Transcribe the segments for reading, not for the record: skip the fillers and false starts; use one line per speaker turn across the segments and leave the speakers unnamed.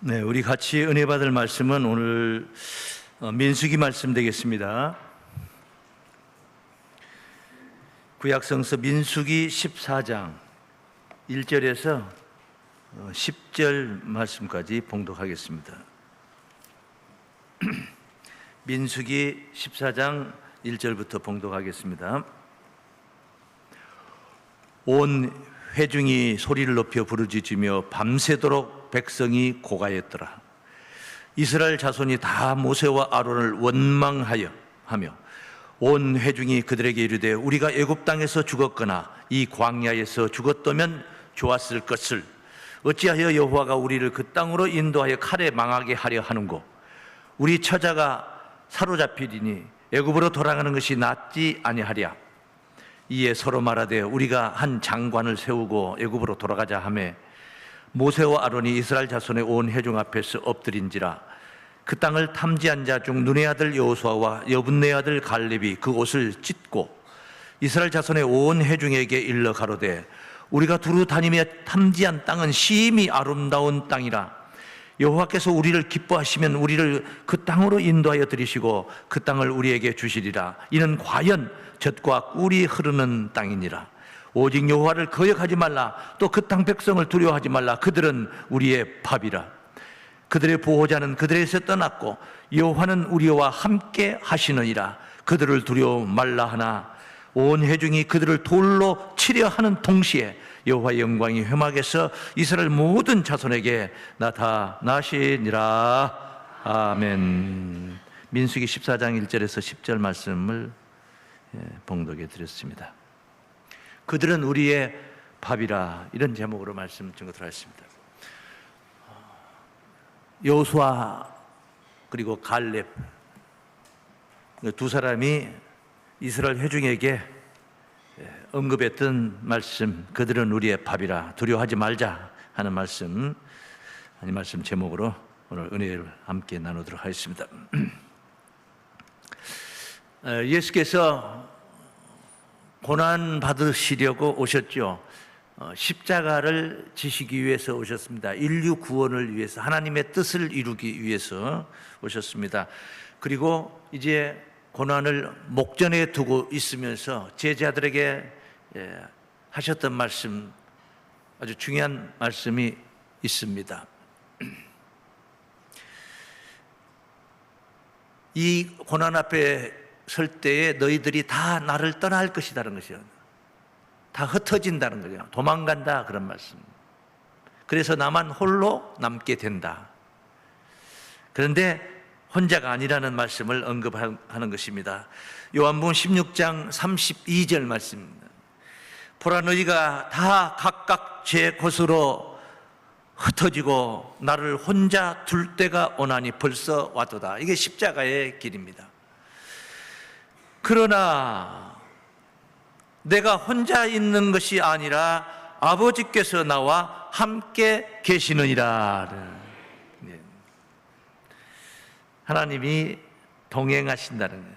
네, 우리 같이 은혜 받을 말씀은 오늘 민수기 말씀 되겠습니다. 구약성서 민수기 14장 1절에서 10절 말씀까지 봉독하겠습니다. 민수기 14장 1절부터 봉독하겠습니다. 온 회중이 소리를 높여 부르짖으며 밤새도록 백성이 고가했더라. 이스라엘 자손이 다 모세와 아론을 원망하여 하며 온 회중이 그들에게 이르되 우리가 애굽 땅에서 죽었거나 이 광야에서 죽었다면 좋았을 것을 어찌하여 여호와가 우리를 그 땅으로 인도하여 칼에 망하게 하려 하는고 우리 처자가 사로잡히리니 애굽으로 돌아가는 것이 낫지 아니하랴. 이에 서로 말하되 우리가 한 장관을 세우고 애굽으로 돌아가자 하매 모세와 아론이 이스라엘 자손의 온 회중 앞에서 엎드린지라. 그 땅을 탐지한 자 중 눈의 아들 여호수아와 여분네 아들 갈렙이 그 옷을 찢고 이스라엘 자손의 온 회중에게 일러 가로되 우리가 두루 다니며 탐지한 땅은 심히 아름다운 땅이라. 여호와께서 우리를 기뻐하시면 우리를 그 땅으로 인도하여 들이시고 그 땅을 우리에게 주시리라. 이는 과연 젖과 꿀이 흐르는 땅이니라. 오직 여호와를 거역하지 말라. 또 그 땅 백성을 두려워하지 말라. 그들은 우리의 밥이라. 그들의 보호자는 그들에서 떠났고 여호와는 우리와 함께 하시느니라. 그들을 두려워 말라 하나 온 회중이 그들을 돌로 치려 하는 동시에 여호와의 영광이 회막에서 이스라엘 모든 자손에게 나타나시니라. 아멘. 민수기 14장 1절에서 10절 말씀을 봉독해 드렸습니다. 그들은 우리의 밥이라, 이런 제목으로 말씀 증거를 했습니다. 여호수아 그리고 갈렙 두 사람이 이스라엘 회중에게 언급했던 말씀, 그들은 우리의 밥이라 두려워하지 말자 하는 말씀, 이 말씀 제목으로 오늘 은혜를 함께 나누도록 하겠습니다. 예수께서 고난 받으시려고 오셨죠. 십자가를 지시기 위해서 오셨습니다. 인류 구원을 위해서, 하나님의 뜻을 이루기 위해서 오셨습니다. 그리고 이제 고난을 목전에 두고 있으면서 제자들에게 하셨던 말씀, 아주 중요한 말씀이 있습니다. 이 고난 앞에 설 때에 너희들이 다 나를 떠날 것이라는 것이요, 다 흩어진다는 거죠. 도망간다, 그런 말씀. 그래서 나만 홀로 남게 된다. 그런데 혼자가 아니라는 말씀을 언급하는 것입니다. 요한복음 16장 32절 말씀입니다. 보라, 너희가 다 각각 제 곳으로 흩어지고 나를 혼자 둘 때가 오나니 벌써 왔도다. 이게 십자가의 길입니다. 그러나 내가 혼자 있는 것이 아니라 아버지께서 나와 함께 계시느니라. 하나님이 동행하신다는 거예요.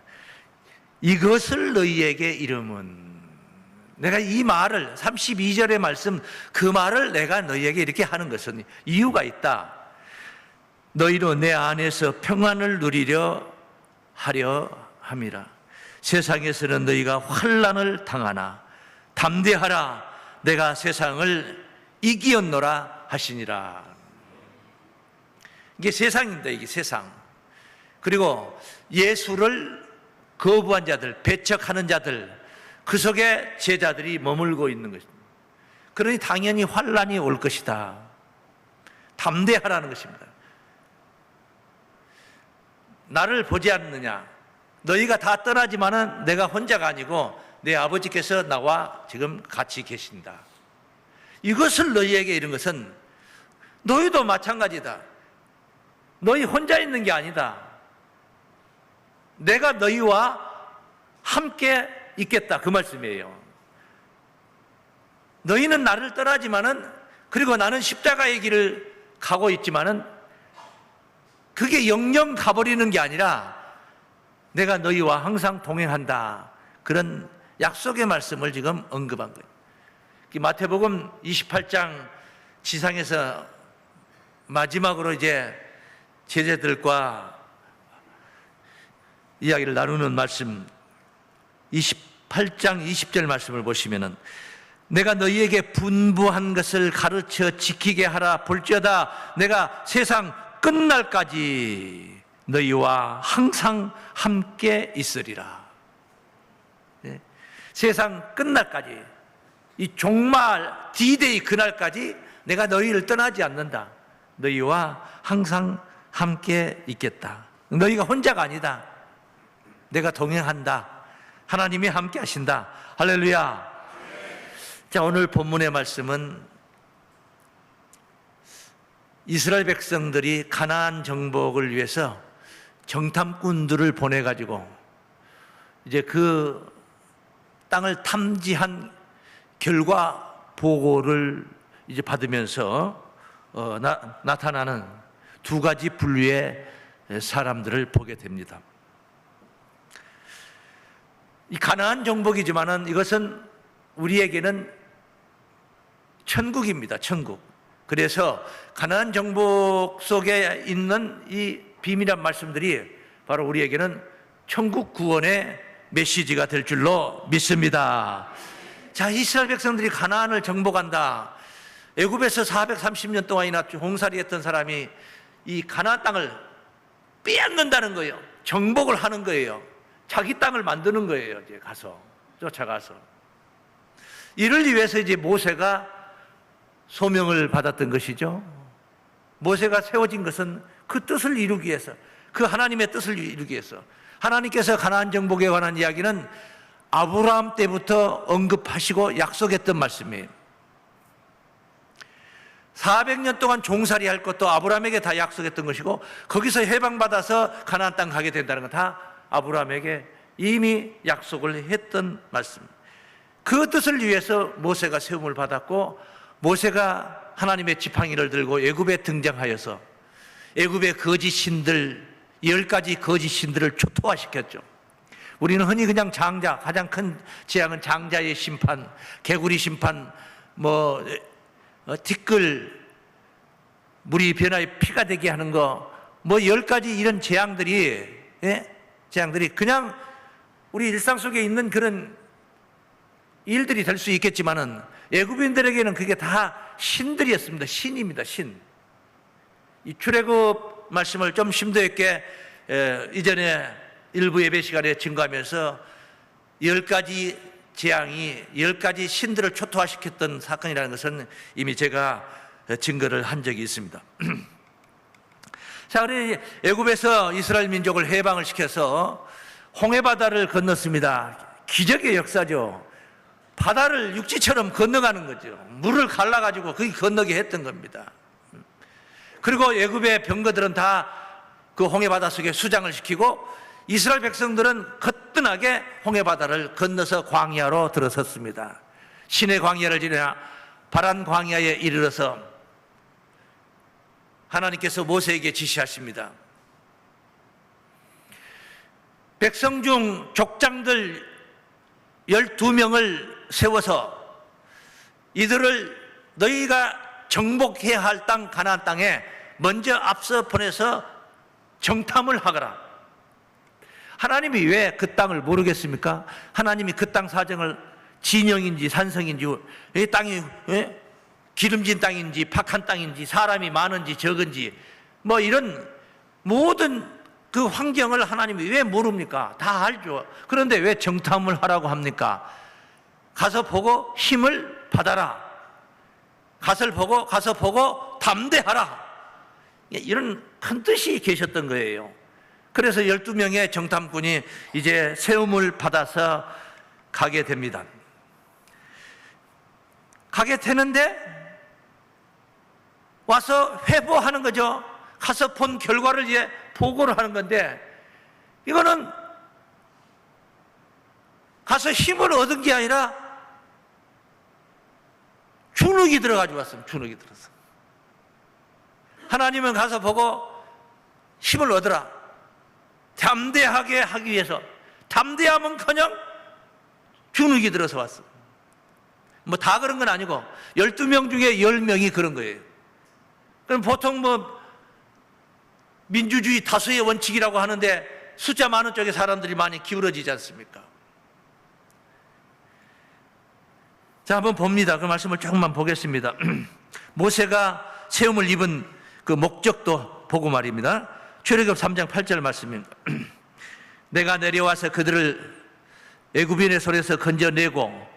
이것을 너희에게 이름은, 내가 이 말을 32절의 말씀, 그 말을 내가 너희에게 이렇게 하는 것은 이유가 있다. 너희로 내 안에서 평안을 누리려 하려 함이라. 세상에서는 너희가 환난을 당하나 담대하라, 내가 세상을 이기었노라 하시니라. 이게 세상입니다. 이게 세상. 그리고 예수를 거부한 자들, 배척하는 자들, 그 속에 제자들이 머물고 있는 것입니다. 그러니 당연히 환난이 올 것이다. 담대하라는 것입니다. 나를 보지 않느냐? 너희가 다 떠나지만은 내가 혼자가 아니고 내 아버지께서 나와 지금 같이 계신다. 이것을 너희에게 이런 것은 너희도 마찬가지다. 너희 혼자 있는 게 아니다. 내가 너희와 함께 있겠다, 그 말씀이에요. 너희는 나를 떠나지만은, 그리고 나는 십자가의 길을 가고 있지만은 그게 영영 가버리는 게 아니라 내가 너희와 항상 동행한다, 그런 약속의 말씀을 지금 언급한 거예요. 마태복음 28장 지상에서 마지막으로 이제 제자들과 이야기를 나누는 말씀 28장 20절 말씀을 보시면은 내가 너희에게 분부한 것을 가르쳐 지키게 하라. 볼지어다 내가 세상 끝날까지 너희와 항상 함께 있으리라. 네. 세상 끝날까지, 이 종말 D-Day 그날까지 내가 너희를 떠나지 않는다. 너희와 항상 함께 있겠다. 너희가 혼자가 아니다. 내가 동행한다. 하나님이 함께 하신다. 할렐루야. 자, 오늘 본문의 말씀은 이스라엘 백성들이 가나안 정복을 위해서 정탐꾼들을 보내가지고 이제 그 땅을 탐지한 결과 보고를 이제 받으면서 나타나는 두 가지 분류의 사람들을 보게 됩니다. 이 가나안 정복이지만은 이것은 우리에게는 천국입니다. 천국. 그래서 가나안 정복 속에 있는 이 비밀한 말씀들이 바로 우리에게는 천국 구원의 메시지가 될 줄로 믿습니다. 자, 이스라엘 백성들이 가나안을 정복한다. 애굽에서 430년 동안이나 종살이했던 사람이 이 가나안 땅을 빼앗는다는 거예요. 정복을 하는 거예요. 자기 땅을 만드는 거예요. 이제 가서 쫓아가서 이를 위해서 이제 모세가 소명을 받았던 것이죠. 모세가 세워진 것은 그 뜻을 이루기 위해서, 그 하나님의 뜻을 이루기 위해서. 하나님께서 가나안 정복에 관한 이야기는 아브라함 때부터 언급하시고 약속했던 말씀이에요. 400년 동안 종살이 할 것도 아브라함에게 다 약속했던 것이고, 거기서 해방받아서 가나안 땅 가게 된다는 건 다 아브라함에게 이미 약속을 했던 말씀. 그 뜻을 위해서 모세가 세움을 받았고, 모세가 하나님의 지팡이를 들고 애굽에 등장하여서 애굽의 거짓 신들 10가지 거짓 신들을 초토화시켰죠. 우리는 흔히 그냥 장자, 가장 큰 재앙은 장자의 심판, 개구리 심판, 티끌, 물이 변화에 피가 되게 하는 거, 10가지 이런 재앙들이, 재앙들이 그냥 우리 일상 속에 있는 그런 일들이 될 수 있겠지만은 애굽인들에게는 그게 다 신들이었습니다. 신입니다. 신. 이 출애굽 말씀을 좀 심도 있게 이전에 일부 예배 시간에 증거하면서 10가지 재앙이 10가지 신들을 초토화시켰던 사건이라는 것은 이미 제가 증거를 한 적이 있습니다. 자, 우리 애굽에서 이스라엘 민족을 해방을 시켜서 홍해바다를 건넜습니다. 기적의 역사죠. 바다를 육지처럼 건너가는 거죠. 물을 갈라가지고 거기 건너게 했던 겁니다. 그리고 애굽의 병거들은 다 그 홍해바다 속에 수장을 시키고 이스라엘 백성들은 거뜬하게 홍해바다를 건너서 광야로 들어섰습니다. 신의 광야를 지나 바란 광야에 이르러서 하나님께서 모세에게 지시하십니다. 백성 중 족장들 12명을 세워서 이들을 너희가 정복해야 할 땅 가나안 땅에 먼저 앞서 보내서 정탐을 하거라. 하나님이 왜 그 땅을 모르겠습니까? 하나님이 그 땅 사정을 진영인지 산성인지, 이 땅이 기름진 땅인지 팍한 땅인지 사람이 많은지 적은지 이런 모든 그 환경을 하나님이 왜 모릅니까? 다 알죠. 그런데 왜 정탐을 하라고 합니까? 가서 보고 힘을 받아라. 가서 보고 담대하라. 이런 큰 뜻이 계셨던 거예요. 그래서 12명의 정탐꾼이 이제 세움을 받아서 가게 됩니다. 가게 되는데 와서 회보하는 거죠. 가서 본 결과를 이제 보고를 하는 건데, 이거는 가서 힘을 얻은 게 아니라 주눅이 들어가지고 왔습니다. 주눅이 들어서. 하나님은 가서 보고 힘을 얻으라. 담대하게 하기 위해서. 담대함은커녕 주눅이 들어서 왔어. 다 그런 건 아니고 12명 중에 10명이 그런 거예요. 그럼 보통 뭐 민주주의 다수의 원칙이라고 하는데 숫자 많은 쪽에 사람들이 많이 기울어지지 않습니까? 자, 한번 봅니다. 그 말씀을 조금만 보겠습니다. 모세가 세움을 입은 그 목적도 보고 말입니다. 출애굽 3장 8절 말씀입니다. 내가 내려와서 그들을 애굽인의 손에서 건져내고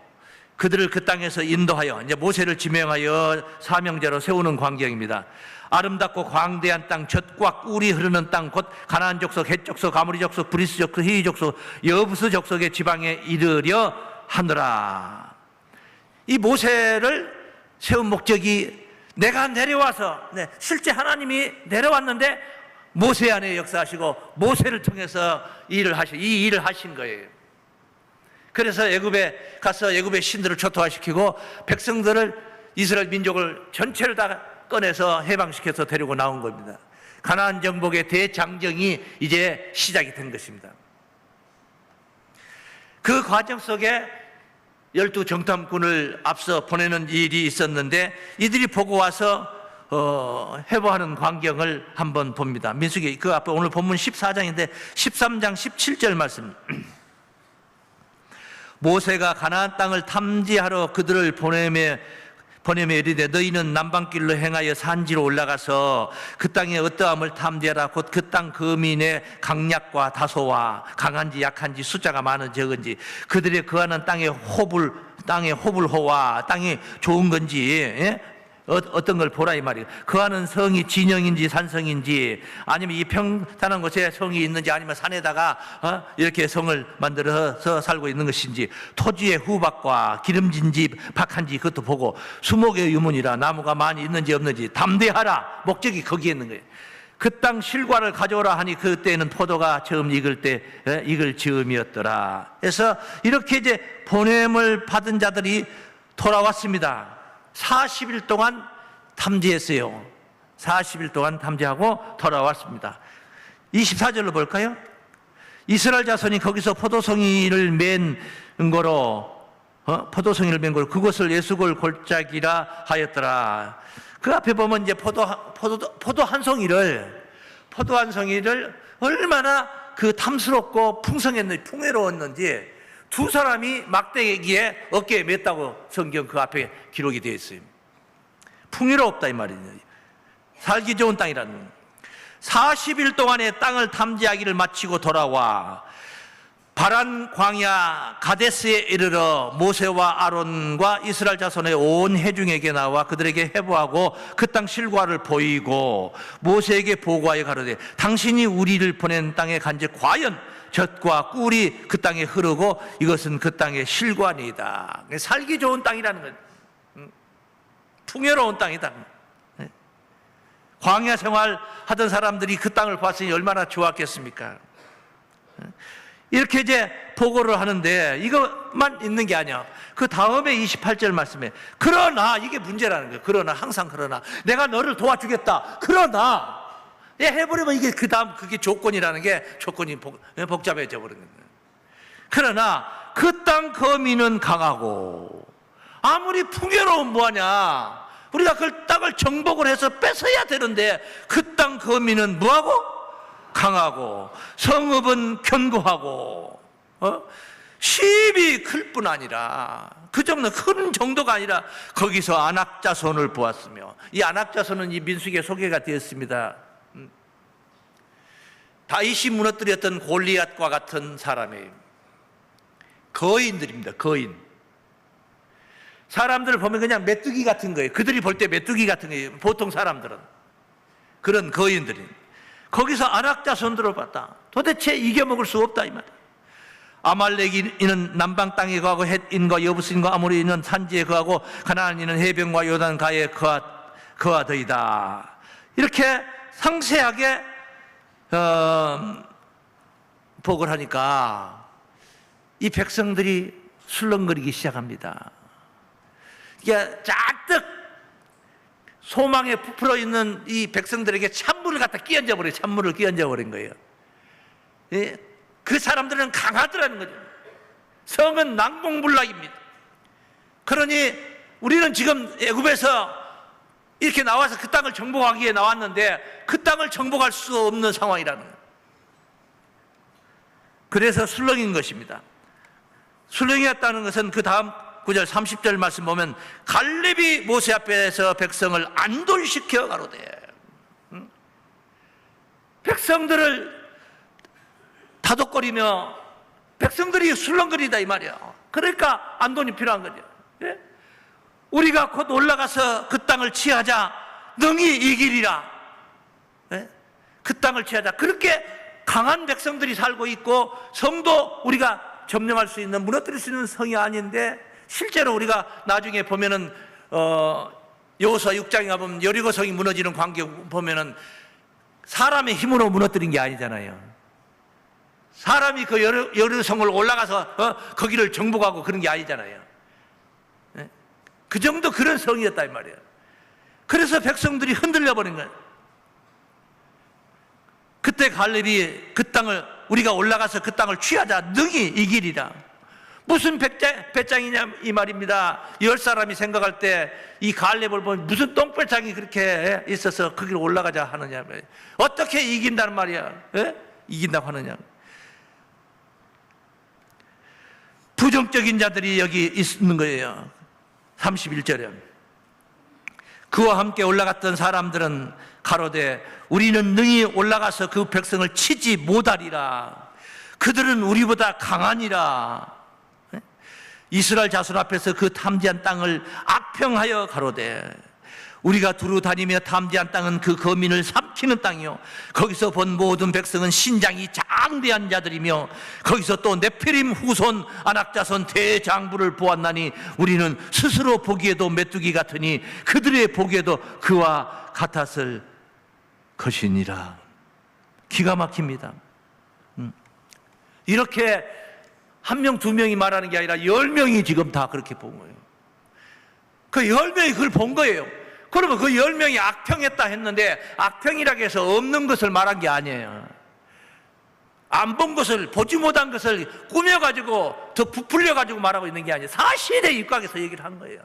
그들을 그 땅에서 인도하여, 이제 모세를 지명하여 사명자로 세우는 광경입니다. 아름답고 광대한 땅, 젖과 꿀이 흐르는 땅, 곧 가나안 족속, 헷 족속, 아모리 족속, 브리스 족속, 히위 족속, 여부스 족속의 지방에 이르려 하느라. 이 모세를 세운 목적이 내가 내려와서, 실제 하나님이 내려왔는데 모세 안에 역사하시고 모세를 통해서 이 일을 하신 거예요. 그래서 애굽에 가서 애굽의 신들을 초토화시키고 백성들을, 이스라엘 민족을 전체를 다 꺼내서 해방시켜서 데리고 나온 겁니다. 가나안 정복의 대장정이 이제 시작이 된 것입니다. 그 과정 속에 12 정탐꾼을 앞서 보내는 일이 있었는데 이들이 보고 와서 해부하는 광경을 한번 봅니다. 민수기 그 앞에 오늘 본문 14장인데 13장 17절 말씀. 모세가 가나안 땅을 탐지하러 그들을 보내며 이르되 너희는 남방길로 행하여 산지로 올라가서 그 땅의 어떠함을 탐지하라. 곧 그 땅 거민의 강약과 다소와 강한지 약한지 숫자가 많은지 적은지 그들의 거하는 땅의 호불호와 땅이 좋은 건지 어떤 걸 보라 이 말이에요. 거하는 성이 진영인지 산성인지 아니면 이 평탄한 곳에 성이 있는지 아니면 산에다가 이렇게 성을 만들어서 살고 있는 것인지 토지의 후박과 기름진지 박한지 그것도 보고 수목의 유문이라 나무가 많이 있는지 없는지 담대하라. 목적이 거기에 있는 거예요. 그 땅 실과를 가져오라 하니 그때는 포도가 처음 익을 즈음이었더라. 그래서 이렇게 이제 보냄을 받은 자들이 돌아왔습니다. 40일 동안 탐지했어요. 40일 동안 탐지하고 돌아왔습니다. 24절로 볼까요? 이스라엘 자손이 거기서 포도송이를 맨 거로 그곳을 예수골 골짜기라 하였더라. 그 앞에 보면 이제 포도 한 송이를 얼마나 그 탐스럽고 풍요로웠는지 두 사람이 막대기에 어깨에 맸다고 성경 그 앞에 기록이 되어 있어요. 풍요롭다 이 말이에요. 살기 좋은 땅이라는. 40일 동안의 땅을 탐지하기를 마치고 돌아와 바란 광야 가데스에 이르러 모세와 아론과 이스라엘 자손의 온 회중에게 나와 그들에게 해부하고 그 땅 실과를 보이고 모세에게 보고하여 가로되 당신이 우리를 보낸 땅에 간즉 과연 젖과 꿀이 그 땅에 흐르고 이것은 그 땅의 실과니이다. 살기 좋은 땅이라는 것, 풍요로운 땅이다. 광야 생활 하던 사람들이 그 땅을 봤으니 얼마나 좋았겠습니까? 이렇게 이제 보고를 하는데 이것만 있는 게 아니야. 그 다음에 28절 말씀에 그러나, 이게 문제라는 거예요. 그러나, 항상 그러나, 내가 너를 도와주겠다. 그러나 해버리면 이게 그 다음 그게 조건이라는 게 조건이 복잡해져 버린 거예요. 그러나 그 땅 거민은 강하고, 아무리 풍요로운 뭐하냐, 우리가 그 땅을 정복을 해서 뺏어야 되는데 그 땅 거민은 뭐하고? 강하고, 성읍은 견고하고, 시입이 클 뿐 아니라, 그 정도 큰 정도가 아니라 거기서 안악자손을 보았으며, 이 안악자손은 이 민수기에 소개가 되었습니다. 다윗이 무너뜨렸던 골리앗과 같은 사람이에요. 거인들입니다. 거인. 사람들을 보면 그냥 메뚜기 같은 거예요. 그들이 볼 때 메뚜기 같은 거예요. 보통 사람들은. 그런 거인들이. 거기서 안악자손들을 봤다. 도대체 이겨먹을 수 없다 이 말이에요. 아말렉인은 남방 땅에 거하고 헷인과 여부스인과 아모리인은 산지에 거하고 가나안인은 해변과 요단가에 거하더이다. 이렇게 상세하게 복을 하니까 이 백성들이 술렁거리기 시작합니다. 이게 잔뜩 소망에 부풀어 있는 이 백성들에게 찬물을 갖다 끼얹어 버려요. 찬물을 끼얹어 버린 거예요. 그 사람들은 강하더라는 거죠. 성은 난공불락입니다. 그러니 우리는 지금 애굽에서 이렇게 나와서 그 땅을 정복하기 위해 나왔는데 그 땅을 정복할 수 없는 상황이라는 거예요. 그래서 술렁인 것입니다. 술렁이었다는 것은 그 다음 9절 30절 말씀 보면 갈렙이 모세 앞에서 백성을 안돌시켜 가로되, 백성들을 다독거리며 백성들이 술렁거리다 이 말이야. 그러니까 안돈이 필요한 거죠. 예? 우리가 곧 올라가서 그 땅을 취하자 능히 이기리라. 예? 그 땅을 취하자. 그렇게 강한 백성들이 살고 있고 성도 우리가 점령할 수 있는, 무너뜨릴 수 있는 성이 아닌데, 실제로 우리가 나중에 보면은 여호수아 6장에 가보면 여리고 성이 무너지는 광경 보면은 사람의 힘으로 무너뜨린 게 아니잖아요. 사람이 그 여리고 성을 올라가서 거기를 정복하고 그런 게 아니잖아요. 네? 그 정도 그런 성이었다 이 말이에요. 그래서 백성들이 흔들려 버린 거예요. 그때 갈렙이 그 땅을, 우리가 올라가서 그 땅을 취하자 능히 이기리라. 무슨 배짱이냐 이 말입니다. 10사람이 생각할 때 이 갈렙을 보면 무슨 똥배짱이 그렇게 있어서 거기로 올라가자 하느냐, 어떻게 이긴다는 말이야. 예? 이긴다고 하느냐. 부정적인 자들이 여기 있는 거예요. 31절에 그와 함께 올라갔던 사람들은 가로되 우리는 능히 올라가서 그 백성을 치지 못하리라. 그들은 우리보다 강하니라. 이스라엘 자손 앞에서 그 탐지한 땅을 악평하여 가로되 우리가 두루 다니며 탐지한 땅은 그 거민을 삼키는 땅이요 거기서 본 모든 백성은 신장이 장대한 자들이며 거기서 또 네피림 후손 아낙자손 대장부를 보았나니 우리는 스스로 보기에도 메뚜기 같으니 그들의 보기에도 그와 같았을 것이니라. 기가 막힙니다. 이렇게 한 명, 두 명이 말하는 게 아니라 10명이 지금 다 그렇게 본 거예요. 그 10명이 그걸 본 거예요. 그러면 그 10명이 악평했다 했는데 악평이라고 해서 없는 것을 말한 게 아니에요. 안 본 것을, 보지 못한 것을 꾸며가지고 더 부풀려가지고 말하고 있는 게 아니에요. 사실에 입각해서 얘기를 한 거예요.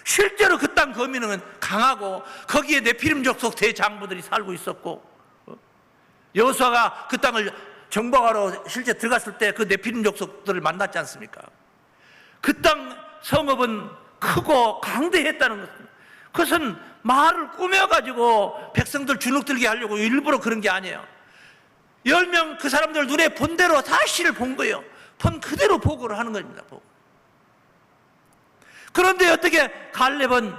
실제로 그 땅 거민은 강하고 거기에 네피림 족속 대장부들이 살고 있었고, 여호수아가 그 땅을 정복하러 실제 들어갔을 때 그 네피림 족속들을 만났지 않습니까? 그 땅 성읍은 크고 강대했다는 것은, 그것은 말을 꾸며가지고 백성들 주눅들게 하려고 일부러 그런 게 아니에요. 10명 그 사람들 눈에 본 대로 사실을 본 거예요. 본 그대로 보고를 하는 겁니다. 보고. 그런데 어떻게 갈렙은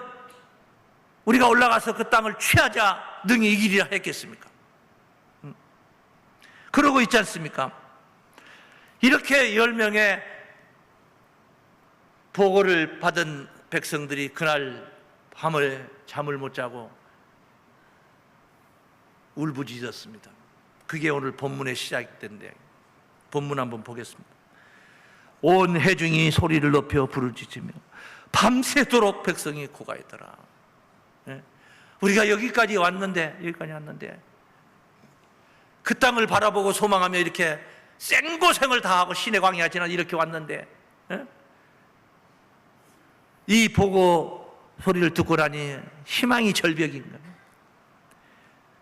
우리가 올라가서 그 땅을 취하자 능히 이기리라 했겠습니까? 그러고 있지 않습니까? 이렇게 10명의 보고를 받은 백성들이 그날 밤을 잠을 못 자고 울부짖었습니다. 그게 오늘 본문의 시작인데 본문 한번 보겠습니다. 온 회중이 소리를 높여 부르짖으며 밤새도록 백성이 고가했더라. 우리가 여기까지 왔는데 그 땅을 바라보고 소망하며 이렇게 생고생을 다하고 신의 광야 지나 이렇게 왔는데, 이 보고 소리를 듣고 나니 희망이 절벽인 거예요.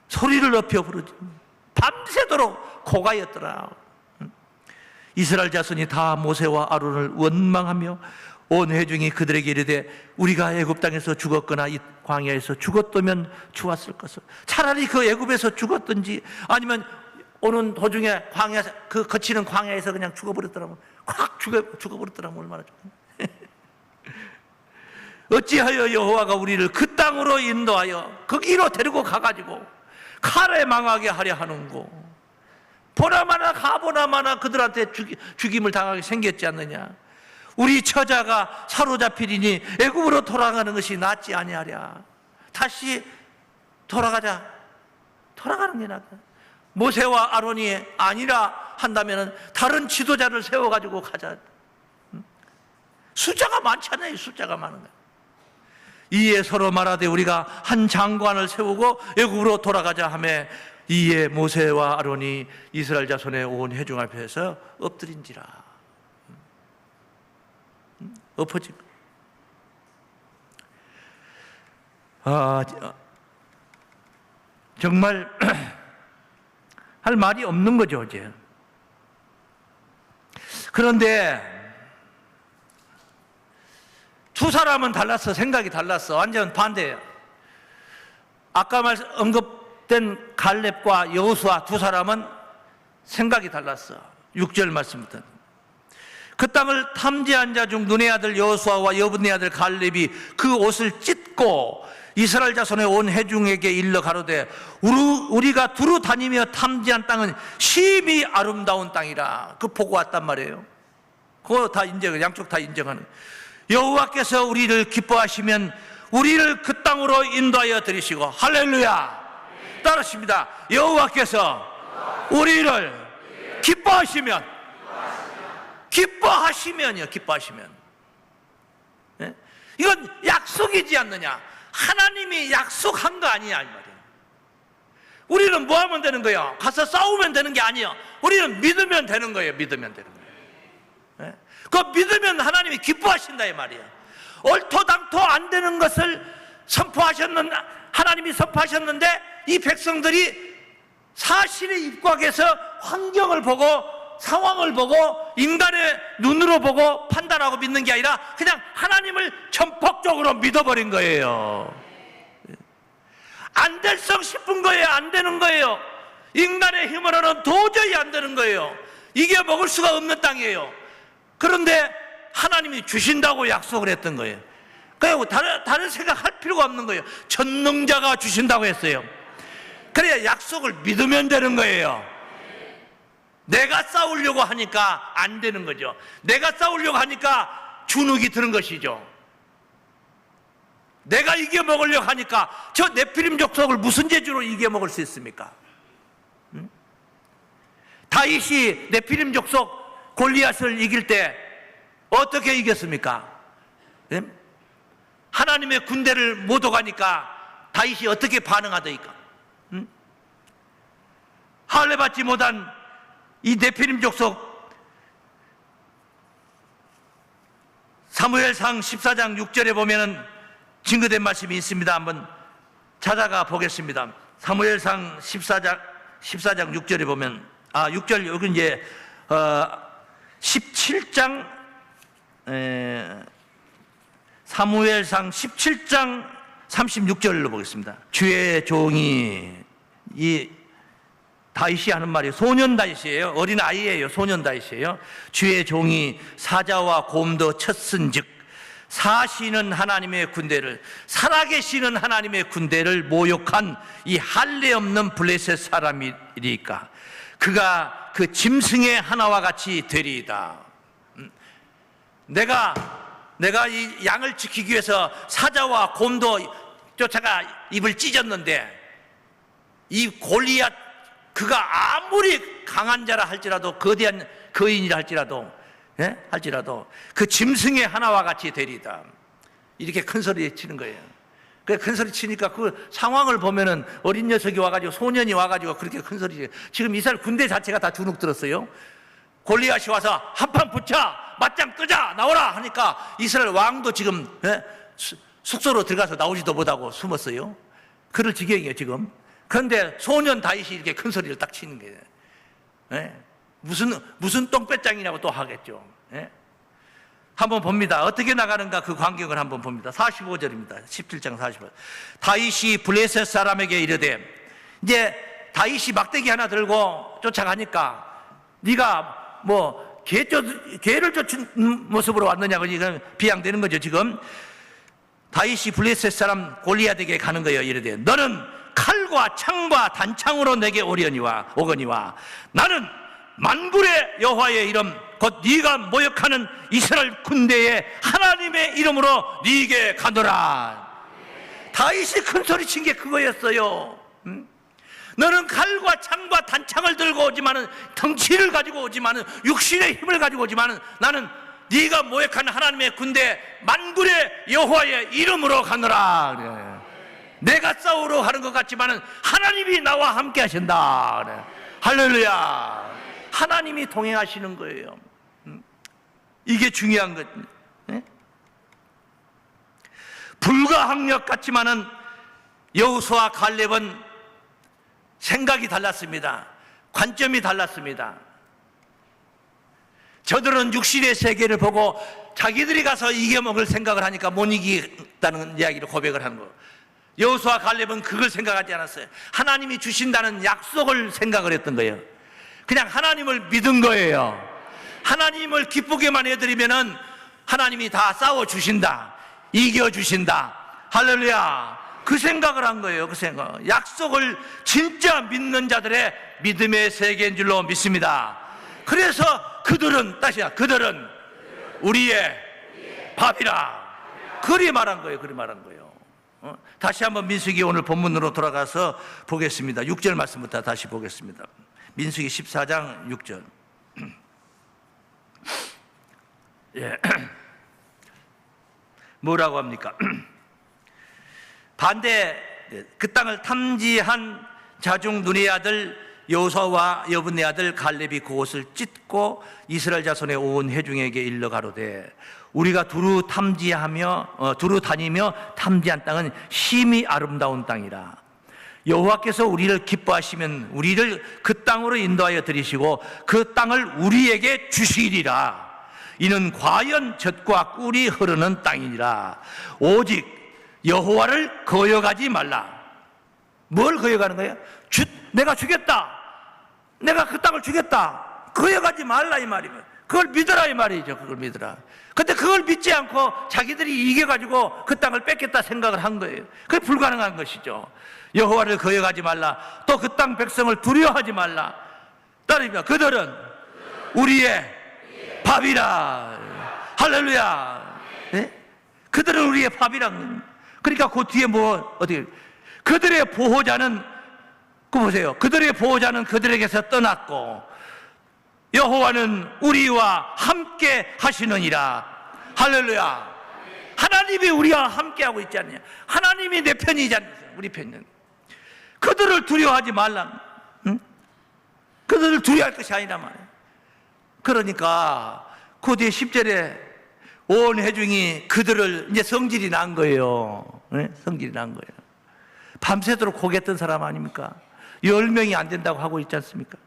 소리를 높여 부르지 밤새도록 고가였더라. 이스라엘 자손이 다 모세와 아론을 원망하며 온 회중이 그들에게 이르되 우리가 애굽 땅에서 죽었거나 이 광야에서 죽었다면 좋았을 것을. 차라리 그 애굽에서 죽었든지 아니면 오는 도중에 광야, 그 거치는 광야에서 그냥 죽어버렸더라면, 확 죽어버렸더라면 얼마나 좋겠나. 어찌하여 여호와가 우리를 그 땅으로 인도하여 거기로 데리고 가가지고 칼에 망하게 하려 하는고. 보나마나 가보나마나 그들한테 죽임을 당하게 생겼지 않느냐. 우리 처자가 사로잡히리니 애굽으로 돌아가는 것이 낫지 아니하랴. 다시 돌아가자. 돌아가는 게 낫다. 모세와 아론이 아니라 한다면 다른 지도자를 세워가지고 가자. 숫자가 많잖아요. 숫자가 많은 거예요. 이에 서로 말하되 우리가 한 장관을 세우고 애굽으로 돌아가자 하매 이에 모세와 아론이 이스라엘 자손의 온 회중 앞에서 엎드린지라. 엎어진 정말 할 말이 없는 거죠, 이제. 그런데 두 사람은 달랐어. 생각이 달랐어. 완전 반대예요. 아까 언급된 갈렙과 여호수아 두 사람은 생각이 달랐어. 6절 말씀부터. 그 땅을 탐지한 자 중 눈의 아들 여호수아와 여분의 아들 갈렙이 그 옷을 찢고 이스라엘 자손의 온 회중에게 일러 가로되 우리가 두루 다니며 탐지한 땅은 심히 아름다운 땅이라. 그 보고 왔단 말이에요. 그거 다 양쪽 다 인정하는. 여호와께서 우리를 기뻐하시면 우리를 그 땅으로 인도하여 들이시고, 할렐루야. 따르십니다. 여호와께서 우리를 기뻐하시면요. 기뻐하시면. 네? 이건 약속이지 않느냐. 하나님이 약속한 거 아니냐 이 말이에요. 우리는 뭐 하면 되는 거예요? 가서 싸우면 되는 게 아니에요. 우리는 믿으면 되는 거예요. 믿으면 되는 거예요. 네? 그 믿으면 하나님이 기뻐하신다 이 말이에요. 얼토당토 안 되는 것을 하나님이 선포하셨는데 이 백성들이 사실에 입각해서 환경을 보고 상황을 보고 인간의 눈으로 보고 판단하고 믿는 게 아니라 그냥 하나님을 전폭적으로 믿어버린 거예요. 안 될성 싶은 거예요. 안 되는 거예요. 인간의 힘으로는 도저히 안 되는 거예요. 이게 먹을 수가 없는 땅이에요. 그런데 하나님이 주신다고 약속을 했던 거예요. 그리고 다른 생각할 필요가 없는 거예요. 전능자가 주신다고 했어요. 그래야 약속을 믿으면 되는 거예요. 내가 싸우려고 하니까 안 되는 거죠. 내가 싸우려고 하니까 주눅이 드는 것이죠. 내가 이겨먹으려고 하니까 저 네피림 족속을 무슨 재주로 이겨먹을 수 있습니까? 응? 다윗이 네피림 족속 골리앗을 이길 때 어떻게 이겼습니까? 응? 하나님의 군대를 못 오가니까 다윗이 어떻게 반응하더이까? 응? 할례 받지 못한 이 네피림 족속, 사무엘상 14장 6절에 보면은 증거된 말씀이 있습니다. 한번 찾아가 보겠습니다. 사무엘상 14장 6절에 보면 6절 여기 이제 17장 사무엘상 17장 36절로 보겠습니다. 주의 종이 이 다윗이 하는 말이 소년 다윗이에요. 어린 아이예요. 소년 다윗이에요. 주의 종이 사자와 곰도 쳤은즉 사시는 하나님의 군대를, 살아계시는 하나님의 군대를 모욕한 이 할례 없는 블레셋 사람이리까 그가 그 짐승의 하나와 같이 되리이다. 내가 이 양을 지키기 위해서 사자와 곰도 쫓아가 입을 찢었는데 이 골리앗 그가 아무리 강한 자라 할지라도 거대한 거인이라 할지라도 그 짐승의 하나와 같이 되리다. 이렇게 큰 소리 치는 거예요. 그 큰 소리 치니까 그 상황을 보면은 어린 녀석이 와가지고 소년이 와가지고 그렇게 큰 소리. 지금 이스라엘 군대 자체가 다 주눅 들었어요. 골리앗이 와서 한판 붙자, 맞짱 뜨자, 나오라 하니까 이스라엘 왕도 지금 숙소로 들어가서 나오지도 못하고 숨었어요. 그럴 지경이에요 지금. 그런데 소년 다윗이 이렇게 큰 소리를 딱 치는 거예요. 무슨 똥배짱이냐고 또 하겠죠. 한번 봅니다. 어떻게 나가는가 그 광경을 한번 봅니다. 45절입니다. 17장 45절. 다윗이 블레셋 사람에게 이르되, 이제 다윗이 막대기 하나 들고 쫓아가니까 네가 뭐 개를 쫓은 모습으로 왔느냐, 그러니까 비양되는 거죠 지금. 다윗이 블레셋 사람 골리앗에게 가는 거예요. 이르되 너는 칼과 창과 단창으로 내게 오거니와 나는 만군의 여호와의 이름 곧 네가 모욕하는 이스라엘 군대의 하나님의 이름으로 네게 가노라. 다윗이 큰 소리 친 게 그거였어요. 너는 칼과 창과 단창을 들고 오지만은, 덩치를 가지고 오지만은, 육신의 힘을 가지고 오지만은 나는 네가 모욕하는 하나님의 군대 만군의 여호와의 이름으로 가노라. 그래. 내가 싸우러 하는 것 같지만은 하나님이 나와 함께 하신다. 그래. 할렐루야. 하나님이 동행하시는 거예요. 이게 중요한 것. 불가항력 같지만은 여호수아와 갈렙은 생각이 달랐습니다. 관점이 달랐습니다. 저들은 육신의 세계를 보고 자기들이 가서 이겨먹을 생각을 하니까 못 이기겠다는 이야기를 고백을 하는 거예요. 여호수아와 갈렙은 그걸 생각하지 않았어요. 하나님이 주신다는 약속을 생각을 했던 거예요. 그냥 하나님을 믿은 거예요. 하나님을 기쁘게만 해드리면은 하나님이 다 싸워주신다, 이겨주신다. 할렐루야. 그 생각을 한 거예요. 그 생각. 약속을 진짜 믿는 자들의 믿음의 세계인 줄로 믿습니다. 그래서 그들은 그들은 우리의 밥이라. 그리 말한 거예요. 그리 말한 거예요. 다시 한번 민수기 오늘 본문으로 돌아가서 보겠습니다. 6절 말씀부터 다시 보겠습니다. 민수기 14장 6절. 예. 뭐라고 합니까? 반대 그 땅을 탐지한 자중 눈의 아들 여호수아와 여분의 아들 갈렙이 그곳을 찢고 이스라엘 자손의 온 회중에게 일러 가로되 우리가 두루 다니며 탐지한 땅은 심히 아름다운 땅이라. 여호와께서 우리를 기뻐하시면 우리를 그 땅으로 인도하여 들이시고 그 땅을 우리에게 주시리라. 이는 과연 젖과 꿀이 흐르는 땅이니라. 오직 여호와를 거역하지 말라. 뭘 거역하는 거예요? 내가 주겠다, 내가 그 땅을 주겠다, 거역하지 말라 이 말이에요. 그걸 믿으라 이 말이죠. 그걸 믿으라. 근데 그걸 믿지 않고 자기들이 이겨가지고 그 땅을 뺏겠다 생각을 한 거예요. 그게 불가능한 것이죠. 여호와를 거역하지 말라. 또 그 땅 백성을 두려워하지 말라. 따르며 그들은 우리의 밥이라. 할렐루야. 네? 그들은 우리의 밥이라. 그러니까 그 뒤에 어떻게 그들의 보호자는 보세요. 그들의 보호자는 그들에게서 떠났고 여호와는 우리와 함께 하시느니라. 할렐루야. 하나님이 우리와 함께 하고 있지 않느냐. 하나님이 내 편이지 않느냐. 우리 편은. 그들을 두려워하지 말라. 응? 그들을 두려워할 것이 아니란 말이에요. 그러니까 그 뒤에 10절에 온 회중이 그들을 이제 성질이 난 거예요. 네? 성질이 난 거예요. 밤새도록 고겠던 사람 아닙니까? 10명이 안 된다고 하고 있지 않습니까?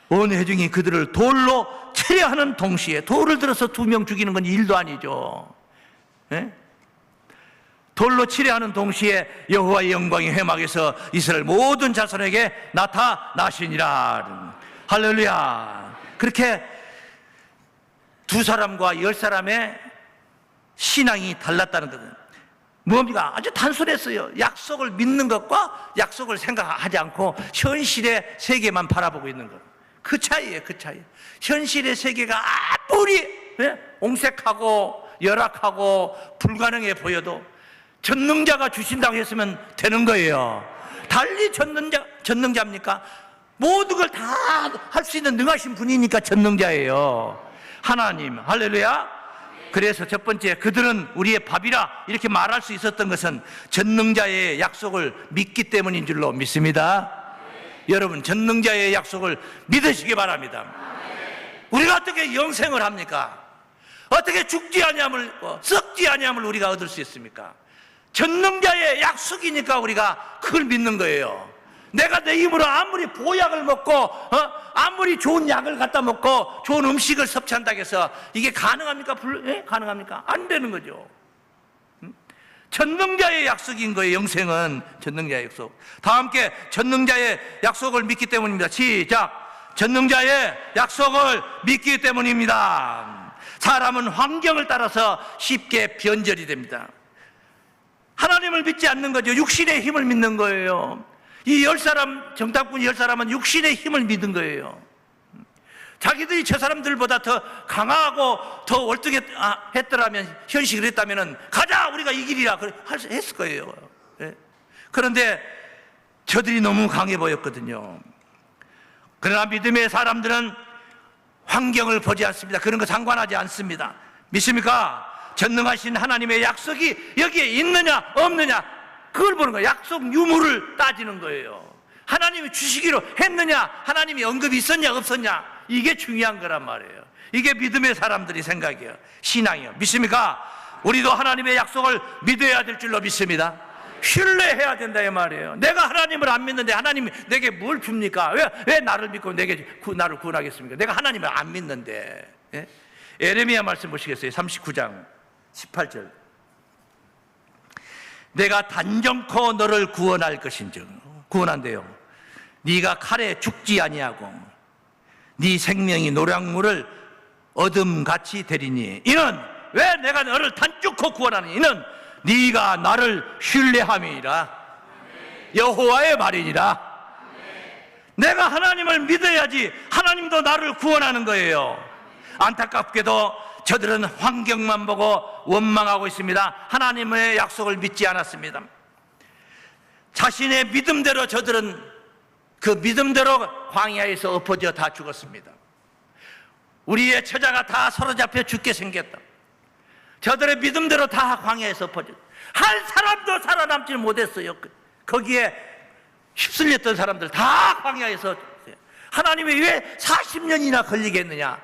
온 회중이 그들을 돌로 치려 하는 동시에, 돌을 들어서 2명 죽이는 건 일도 아니죠. 네? 돌로 치려 하는 동시에 여호와의 영광이 회막에서 이스라엘 모든 자손에게 나타나시니라. 할렐루야. 그렇게 2사람과 10사람의 신앙이 달랐다는 것은 뭡니까? 아주 단순했어요. 약속을 믿는 것과 약속을 생각하지 않고 현실의 세계만 바라보고 있는 것. 그 차이예요. 그 차이. 현실의 세계가 아무리 옹색하고 열악하고 불가능해 보여도 전능자가 주신다고 했으면 되는 거예요. 달리 전능자입니까? 모든 걸 다 할 수 있는 능하신 분이니까 전능자예요. 하나님. 할렐루야. 그래서 첫 번째, 그들은 우리의 밥이라 이렇게 말할 수 있었던 것은 전능자의 약속을 믿기 때문인 줄로 믿습니다. 여러분, 전능자의 약속을 믿으시기 바랍니다. 우리가 어떻게 영생을 합니까? 어떻게 죽지 아니함을, 썩지 아니함을 우리가 얻을 수 있습니까? 전능자의 약속이니까 우리가 그걸 믿는 거예요. 내가 내 힘으로 아무리 보약을 먹고 아무리 좋은 약을 갖다 먹고 좋은 음식을 섭취한다고 해서 이게 가능합니까? 가능합니까? 안 되는 거죠. 전능자의 약속인 거예요. 영생은 전능자의 약속. 다 함께 전능자의 약속을 믿기 때문입니다. 시작. 전능자의 약속을 믿기 때문입니다. 사람은 환경을 따라서 쉽게 변절이 됩니다. 하나님을 믿지 않는 거죠. 육신의 힘을 믿는 거예요. 이 10사람, 정탐꾼 10사람은 육신의 힘을 믿은 거예요. 자기들이 저 사람들보다 더 강하고 더 월등했더라면, 현실을 했다면 가자, 우리가 이기리라 했을 거예요. 그런데 저들이 너무 강해 보였거든요. 그러나 믿음의 사람들은 환경을 보지 않습니다. 그런 거 상관하지 않습니다. 믿습니까? 전능하신 하나님의 약속이 여기에 있느냐 없느냐, 그걸 보는 거예요. 약속 유무를 따지는 거예요. 하나님이 주시기로 했느냐, 하나님이 언급이 있었냐 없었냐, 이게 중요한 거란 말이에요. 이게 믿음의 사람들이 생각이에요. 신앙이요. 믿습니까? 우리도 하나님의 약속을 믿어야 될 줄로 믿습니다. 신뢰해야 된다 이 말이에요. 내가 하나님을 안 믿는데 하나님이 내게 뭘 줍니까? 왜 나를 믿고 나를 구원하겠습니까? 내가 하나님을 안 믿는데. 예? 에레미야 말씀 보시겠어요? 39장 18절. 내가 단정코 너를 구원할 것인즉, 구원한대요. 네가 칼에 죽지 아니하고 네 생명이 노량물을 어둠같이 되리니, 이는 왜 내가 너를 단정코 구원하니? 이는 네가 나를 신뢰함이니라. 여호와의 말이니라. 내가 하나님을 믿어야지 하나님도 나를 구원하는 거예요. 안타깝게도 저들은 환경만 보고 원망하고 있습니다. 하나님의 약속을 믿지 않았습니다. 자신의 믿음대로 저들은 그 믿음대로 광야에서 엎어져 다 죽었습니다. 우리의 처자가 다 사로잡혀 죽게 생겼다. 저들의 믿음대로 다 광야에서 엎어져, 한 사람도 살아남지 못했어요. 거기에 휩쓸렸던 사람들 다 광야에서. 하나님이 왜 40년이나 걸리겠느냐?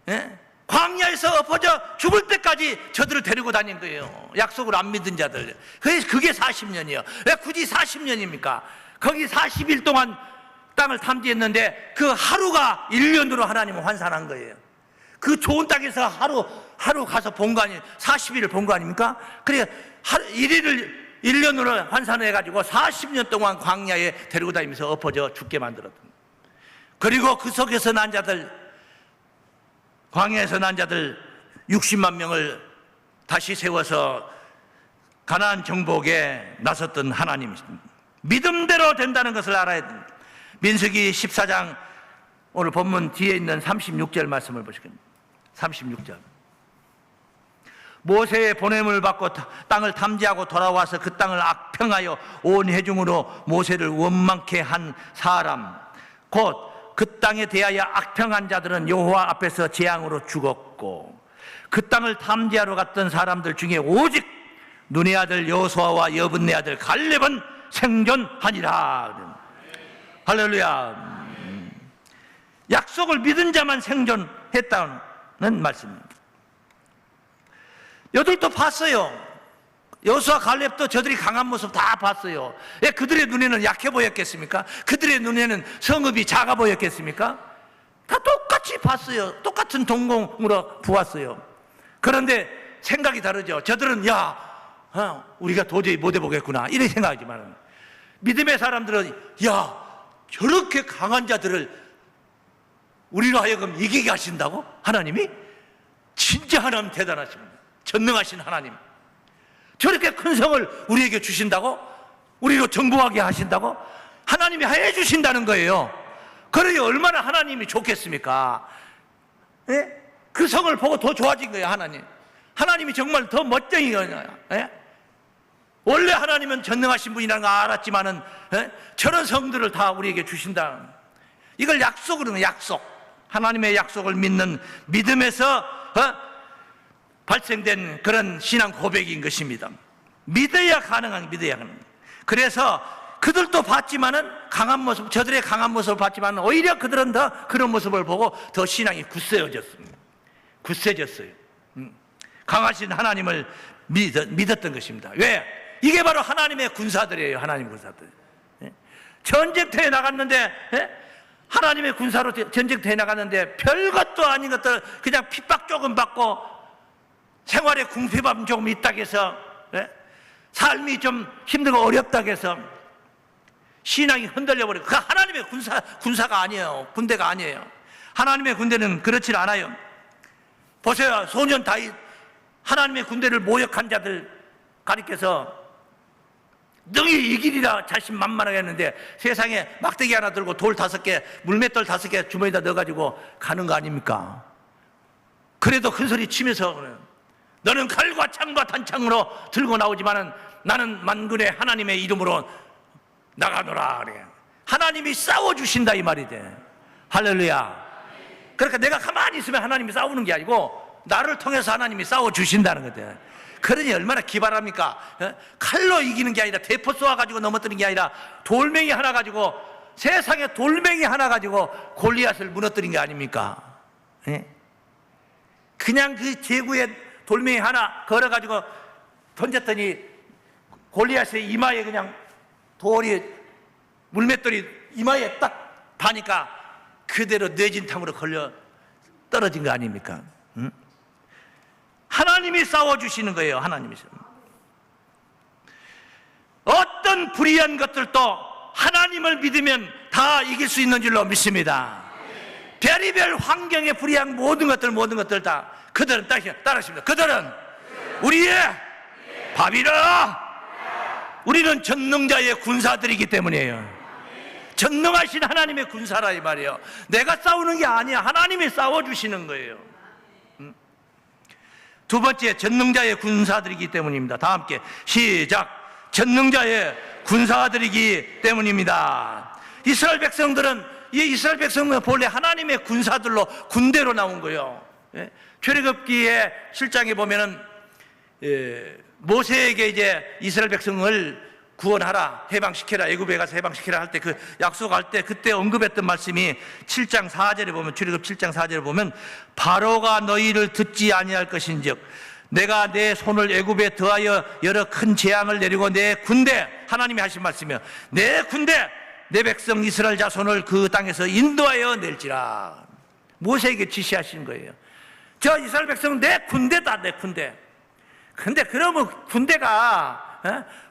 예? 광야에서 엎어져 죽을 때까지 저들을 데리고 다닌 거예요. 약속을 안 믿은 자들. 그게 40년이에요. 왜 굳이 40년입니까? 거기 40일 동안 땅을 탐지했는데 그 하루가 1년으로 하나님은 환산한 거예요. 그 좋은 땅에서 하루 가서 본 거 아니에요? 40일을 본 거 아닙니까? 그래 1년으로 환산해가지고 40년 동안 광야에 데리고 다니면서 엎어져 죽게 만들었던. 그리고 그 속에서 난 자들, 광야에서 난 자들 60만 명을 다시 세워서 가나안 정복에 나섰던 하나님이십니다. 믿음대로 된다는 것을 알아야 됩니다. 민수기 14장 오늘 본문 뒤에 있는 36절 말씀을 보시겠습니다. 36절. 모세의 보냄을 받고 땅을 탐지하고 돌아와서 그 땅을 악평하여 온 회중으로 모세를 원망케 한 사람, 곧 그 땅에 대하여 악평한 자들은 여호와 앞에서 재앙으로 죽었고, 그 땅을 탐지하러 갔던 사람들 중에 오직 눈의 아들 여호수아와 여분네 아들 갈렙은 생존하니라. 할렐루야. 약속을 믿은 자만 생존했다는 말씀입니다. 여들도 봤어요. 여호수아 갈렙도 저들이 강한 모습 다 봤어요. 왜 그들의 눈에는 약해 보였겠습니까? 그들의 눈에는 성읍이 작아 보였겠습니까? 다 똑같이 봤어요. 똑같은 동공으로 보았어요. 그런데 생각이 다르죠. 저들은 우리가 도저히 못 해보겠구나 이런 생각이지만, 믿음의 사람들은 저렇게 강한 자들을 우리로 하여금 이기게 하신다고? 하나님이? 진짜 하나님 대단하십니다. 전능하신 하나님. 저렇게 큰 성을 우리에게 주신다고? 우리로 정복하게 하신다고? 하나님이 해 주신다는 거예요. 그러니 얼마나 하나님이 좋겠습니까? 예? 그 성을 보고 더 좋아진 거예요. 하나님이 정말 더 멋쟁이거든요. 예? 원래 하나님은 전능하신 분이라는 걸 알았지만은 저런 성들을 다 우리에게 주신다. 이걸 약속으로, 약속. 하나님의 약속을 믿는 믿음에서 발생된 그런 신앙 고백인 것입니다. 믿어야 가능한, 믿어야 가능합니다. 그래서 그들도 봤지만은 강한 모습, 저들의 강한 모습을 봤지만 오히려 그들은 더 그런 모습을 보고 더 신앙이 굳세어졌습니다. 굳세졌어요. 강하신 하나님을 믿었던 것입니다. 왜? 이게 바로 하나님의 군사들이에요. 하나님의 군사들. 전쟁터에 나갔는데, 하나님의 군사로 전쟁터에 나갔는데 별것도 아닌 것들 그냥 핍박 조금 받고 생활에 궁핍함 조금 있다고 해서, 삶이 좀 힘들고 어렵다고 해서 신앙이 흔들려 버리고, 그 하나님의 군사가 아니에요. 군대가 아니에요. 하나님의 군대는 그렇지 않아요. 보세요. 소년 다윗, 하나님의 군대를 모욕한 자들 가리켜서 능히 이기리라 자신만만하게 했는데 세상에 막대기 하나 들고 돌 5개, 물맷돌 5개 주머니에다 넣어가지고 가는 거 아닙니까? 그래도 큰 소리 치면서 너는 칼과 창과 단창으로 들고 나오지만은 나는 만군의 하나님의 이름으로 나가노라 그래. 하나님이 싸워주신다 이 말이 돼. 할렐루야. 그러니까 내가 가만히 있으면 하나님이 싸우는 게 아니고 나를 통해서 하나님이 싸워주신다는 거죠. 그러니 얼마나 기발합니까? 칼로 이기는 게 아니라, 대포 쏘아가지고 넘어뜨리는 게 아니라 돌멩이 하나 가지고, 세상에 돌멩이 하나 가지고 골리앗을 무너뜨린 게 아닙니까? 그냥 그 제구에 돌멩이 하나 걸어가지고 던졌더니 골리앗의 이마에 그냥 돌이, 물맷돌이 이마에 딱 파니까 그대로 뇌진탕으로 걸려 떨어진 거 아닙니까? 응? 하나님이 싸워주시는 거예요. 하나님이. 어떤 불의한 것들도 하나님을 믿으면 다 이길 수 있는 줄로 믿습니다. 별의별 환경에 불의한 모든 것들 다 그들은 따르십니다. 그들은 우리의 밥이라. 우리는 전능자의 군사들이기 때문이에요. 전능하신 하나님의 군사라 이 말이에요. 내가 싸우는 게 아니야. 하나님이 싸워주시는 거예요. 두 번째, 전능자의 군사들이기 때문입니다. 다 함께 시작. 전능자의 군사들이기 때문입니다. 이스라엘 백성들은 본래 하나님의 군사들로, 군대로 나온 거예요. 출애굽기의 7장에 보면은 모세에게 이제 이스라엘 백성을 구원하라, 해방시켜라, 애굽에 가서 해방시켜라 할 때, 그 약속할 때 그때 언급했던 말씀이 7장 4절에 보면, 출애굽 7장 4절에 보면, 바로가 너희를 듣지 아니할 것인즉 내가 내 손을 애굽에 더하여 여러 큰 재앙을 내리고 내 군대, 하나님이 하신 말씀이요, 내 군대, 내 백성 이스라엘 자손을 그 땅에서 인도하여 낼지라. 모세에게 지시하신 거예요. 저 이스라엘 백성은 내 군대다, 내 군대. 근데 그러면 군대가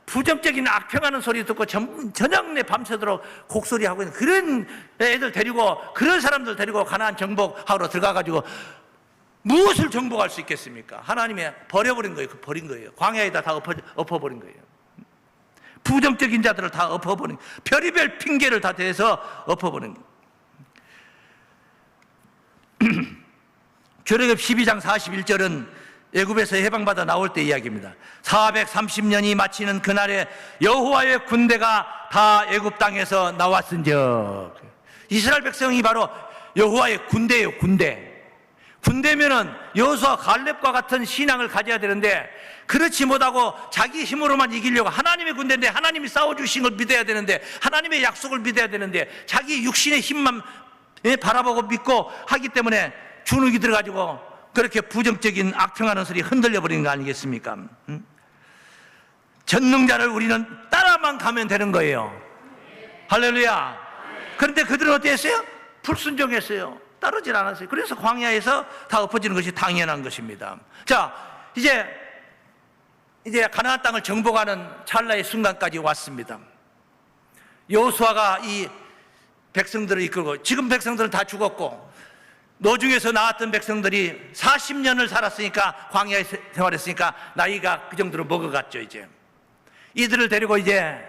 부정적인 악평하는 소리 듣고 저녁 내 밤새도록 곡소리하고 있는 그런 애들 데리고, 그런 사람들 데리고 가나안 정복하러 들어가가지고 무엇을 정복할 수 있겠습니까? 하나님이 버려버린 거예요. 버린 거예요. 광야에다 다 엎어버린 거예요. 부정적인 자들을 다 엎어버린, 별의별 핑계를 다 대서 엎어버린 거예요. 출애굽 12장 41절은 애굽에서 해방받아 나올 때 이야기입니다. 430년이 마치는 그날에 여호와의 군대가 다 애굽 땅에서 나왔은즉. 이스라엘 백성이 바로 여호와의 군대예요. 군대면은 여호수아 갈렙과 같은 신앙을 가져야 되는데, 그렇지 못하고 자기 힘으로만 이기려고, 하나님의 군대인데 하나님이 싸워주신 걸 믿어야 되는데, 하나님의 약속을 믿어야 되는데 자기 육신의 힘만 바라보고 믿고 하기 때문에 주눅이 들어가지고 그렇게 부정적인 악평하는 소리 흔들려 버리는 거 아니겠습니까? 전능자를 우리는 따라만 가면 되는 거예요. 할렐루야. 그런데 그들은 어땠어요? 불순종했어요. 따르질 않았어요. 그래서 광야에서 다 엎어지는 것이 당연한 것입니다. 자, 이제 가나안 땅을 정복하는 찰나의 순간까지 왔습니다. 여호수아가 이 백성들을 이끌고, 지금 백성들은 다 죽었고 노중에서 나왔던 백성들이 40년을 살았으니까, 광야에 생활했으니까 나이가 그 정도로 먹어갔죠. 이제 이들을 데리고 이제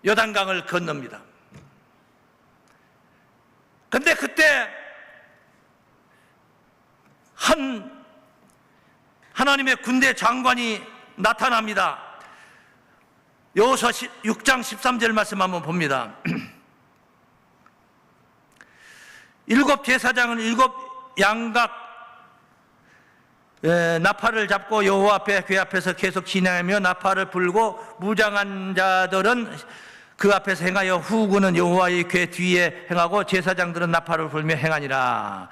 요단강을 건넙니다. 근데 그때 하나님의 군대 장관이 나타납니다. 여호수아 6장 13절 말씀 한번 봅니다. 7 제사장은 7 양각 나팔을 잡고 여호와 앞에, 궤 앞에서 계속 진행하며 나팔을 불고, 무장한 자들은 그 앞에서 행하여 후군은 여호와의 궤 뒤에 행하고 제사장들은 나팔을 불며 행하니라.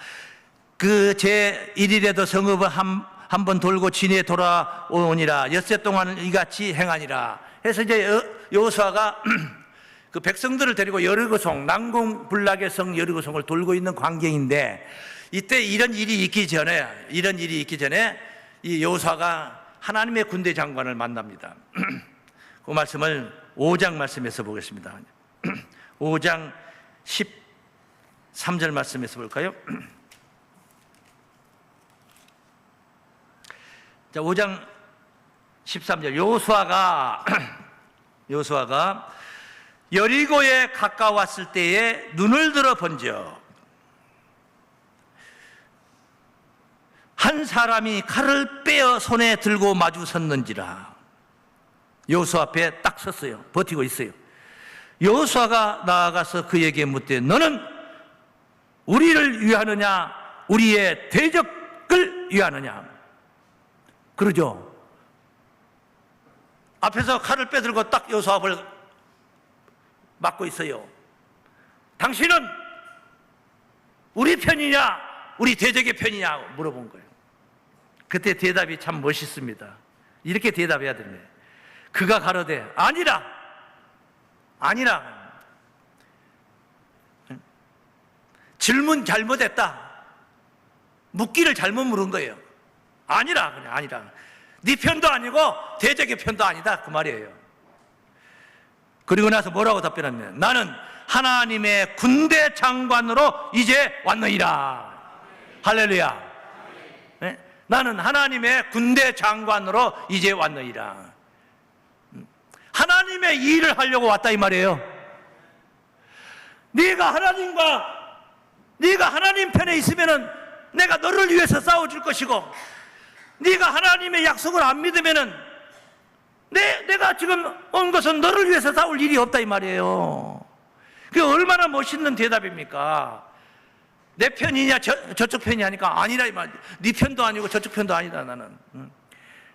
그 제1일에도 성읍을 한 번 돌고 진에 돌아오니라. 엿새 동안은 이같이 행하니라. 해서 이제 여호수아가 그 백성들을 데리고 여리고성, 난공불락의 성 여리고성을 돌고 있는 광경인데, 이때 이런 일이 있기 전에 이 여호수아가 하나님의 군대 장관을 만납니다. 그 말씀을 5장 말씀에서 보겠습니다. 5장 13절 말씀에서 볼까요? 자, 5장 13절. 여호수아가 여리고에 가까웠을 때에 눈을 들어 본즉 한 사람이 칼을 빼어 손에 들고 마주 섰는지라. 여호수아 앞에 딱 섰어요. 버티고 있어요. 여호수아가 나아가서 그에게 묻되 너는 우리를 위하느냐 우리의 대적을 위하느냐. 그러죠. 앞에서 칼을 빼들고 딱 여호수아 앞을 막고 있어요. 당신은 우리 편이냐 우리 대적의 편이냐 물어본 거예요. 그때 대답이 참 멋있습니다. 이렇게 대답해야 됩니다. 그가 가로되 아니라 질문 잘못했다. 묻기를 잘못 물은 거예요. 아니라 네 편도 아니고 대적의 편도 아니다 그 말이에요. 그리고 나서 뭐라고 답변하면 나는 하나님의 군대 장관으로 이제 왔느니라. 할렐루야. 네? 나는 하나님의 군대 장관으로 이제 왔느니라. 하나님의 일을 하려고 왔다 이 말이에요. 네가 하나님 편에 있으면은 내가 너를 위해서 싸워줄 것이고, 네가 하나님의 약속을 안 믿으면은 내가 지금 온 것은 너를 위해서 싸울 일이 없다 이 말이에요. 그게 얼마나 멋있는 대답입니까? 내 편이냐 저쪽 편이 아니까 아니라 이 말. 네 편도 아니고 저쪽 편도 아니다 나는.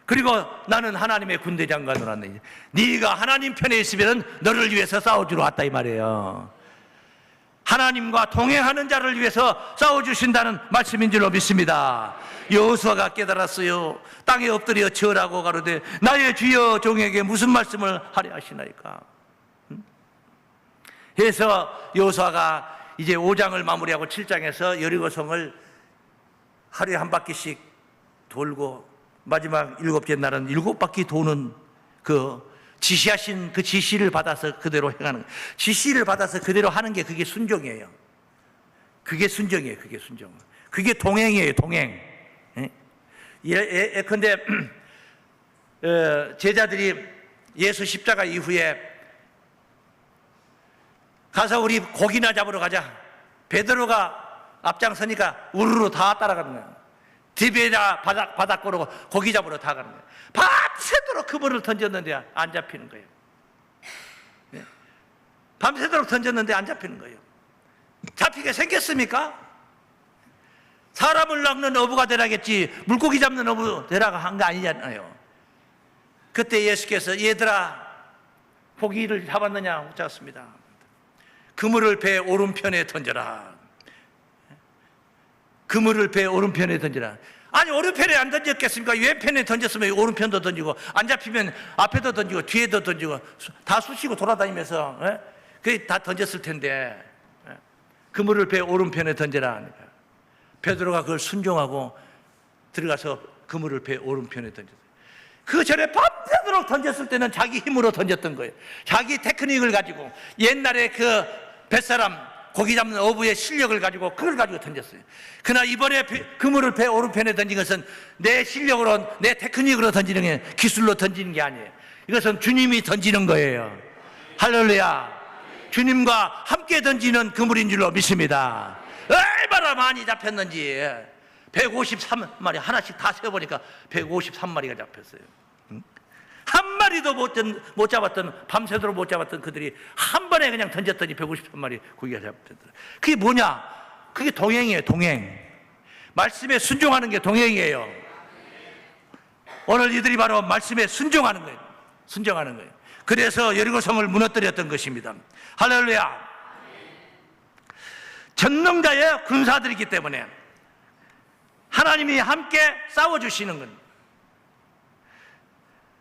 그리고 나는 하나님의 군대 장관으로 왔네. 네가 하나님 편에 있으면 너를 위해서 싸워주러 왔다 이 말이에요. 하나님과 동행하는 자를 위해서 싸워주신다는 말씀인 줄로 믿습니다. 여호수아가 깨달았어요. 땅에 엎드려 절하고 가로되 나의 주여 종에게 무슨 말씀을 하려 하시나이까. 그래서 여호수아가 이제 5장을 마무리하고 7장에서 여리고성을 하루에 한 바퀴씩 돌고 마지막 7째 날은 7바퀴 도는 그 지시하신 그 지시를 받아서 그대로 행하는, 지시를 받아서 그대로 하는 게 그게 순종이에요. 그게 순종이에요. 그게 순종. 그게 동행이에요. 동행. 예컨대 제자들이 예수 십자가 이후에 가서 우리 고기나 잡으러 가자. 베드로가 앞장서니까 우르르 다 따라가는 거예요. 디베라 바닷가로 고기 잡으러 다 가는 거예요. 밤새도록 그물을 던졌는데 안 잡히는 거예요. 네? 밤새도록 던졌는데 안 잡히는 거예요. 잡히게 생겼습니까? 사람을 낚는 어부가 되라겠지 물고기 잡는 어부 되라고 한 거 아니잖아요. 그때 예수께서 얘들아 고기를 잡았느냐? 못 잡았습니다. 그물을 배 오른편에 던져라. 그물을 배 오른편에 던져라. 아니 오른편에 안 던졌겠습니까? 왼편에 던졌으면 오른편도 던지고 안 잡히면 앞에도 던지고 뒤에도 던지고 다 쑤시고 돌아다니면서 그게 다 던졌을 텐데 그물을 배 오른편에 던져라. 베드로가 그걸 순종하고 들어가서 그물을 배 오른편에 던졌어요. 그 전에 밤새도록 던졌을 때는 자기 힘으로 던졌던 거예요. 자기 테크닉을 가지고 옛날에 그 뱃사람 고기 잡는 어부의 실력을 가지고 그걸 가지고 던졌어요. 그러나 이번에 그물을 배 오른편에 던진 것은 내 실력으로 내 테크닉으로 던지는 게 기술로 던지는 게 아니에요. 이것은 주님이 던지는 거예요. 할렐루야. 주님과 함께 던지는 그물인 줄로 믿습니다. 얼마나 많이 잡혔는지 153마리 하나씩 다 세어보니까 153마리가 잡혔어요. 한 마리도 못 잡았던, 밤새도록 못 잡았던 그들이 한 번에 그냥 던졌더니 153마리 고기가 잡혔더라. 그게 뭐냐? 그게 동행이에요. 동행. 말씀에 순종하는 게 동행이에요. 오늘 이들이 바로 말씀에 순종하는 거예요. 순종하는 거예요. 그래서 여리고성을 무너뜨렸던 것입니다. 할렐루야. 전능자의 군사들이기 때문에 하나님이 함께 싸워주시는 겁니다.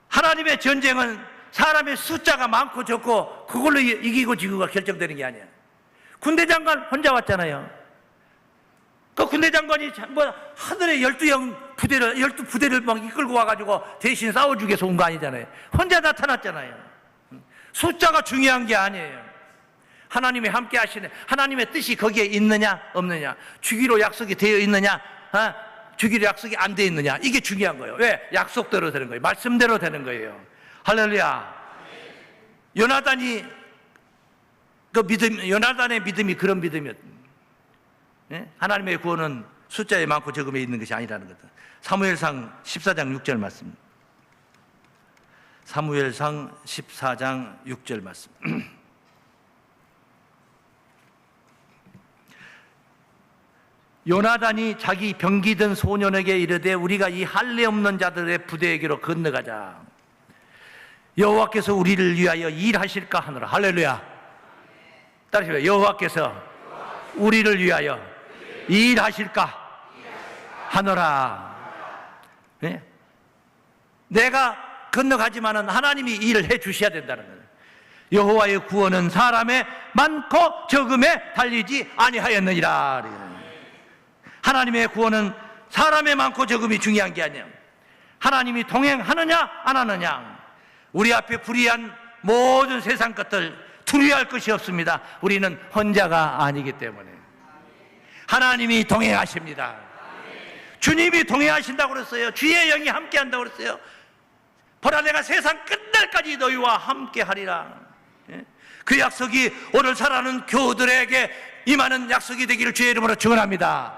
하나님의 전쟁은 사람의 숫자가 많고 적고 그걸로 이기고 지고가 결정되는 게 아니에요. 군대 장관 혼자 왔잖아요. 그 군대 장관이 뭐 하늘에 12부대를 막 이끌고 와가지고 대신 싸워주기 위해서 온 거 아니잖아요. 혼자 나타났잖아요. 숫자가 중요한 게 아니에요. 하나님이 함께 하시는, 하나님의 뜻이 거기에 있느냐 없느냐, 주기로 약속이 되어 있느냐 주기로 약속이 안 돼 있느냐, 이게 중요한 거예요. 왜? 약속대로 되는 거예요. 말씀대로 되는 거예요. 할렐루야. 요나단의 믿음이 그런 믿음이었다. 하나님의 구원은 숫자에 많고 적음에 있는 것이 아니라는 거다. 사무엘상 14장 6절 말씀. 사무엘상 14장 6절 말씀. 요나단이 자기 병기든 소년에게 이르되 우리가 이 할례 없는 자들의 부대에게로 건너가자. 여호와께서 우리를 위하여 일하실까 하노라. 할렐루야. 따라하시면 여호와께서 우리를 위하여 일하실까 하노라. 네? 내가 건너가지만은 하나님이 일을 해 주셔야 된다는 거예요. 여호와의 구원은 사람의 많고 적음에 달리지 아니하였느니라. 하나님의 구원은 사람의 많고 적음이 중요한 게 아니에요. 하나님이 동행하느냐 안 하느냐. 우리 앞에 불의한 모든 세상 것들 두려워할 것이 없습니다. 우리는 혼자가 아니기 때문에. 하나님이 동행하십니다. 주님이 동행하신다고 그랬어요. 주의 영이 함께한다고 그랬어요. 보라, 내가 세상 끝날까지 너희와 함께하리라. 그 약속이 오늘 살아가는 교우들에게 임하는 약속이 되기를 주의 이름으로 축원합니다.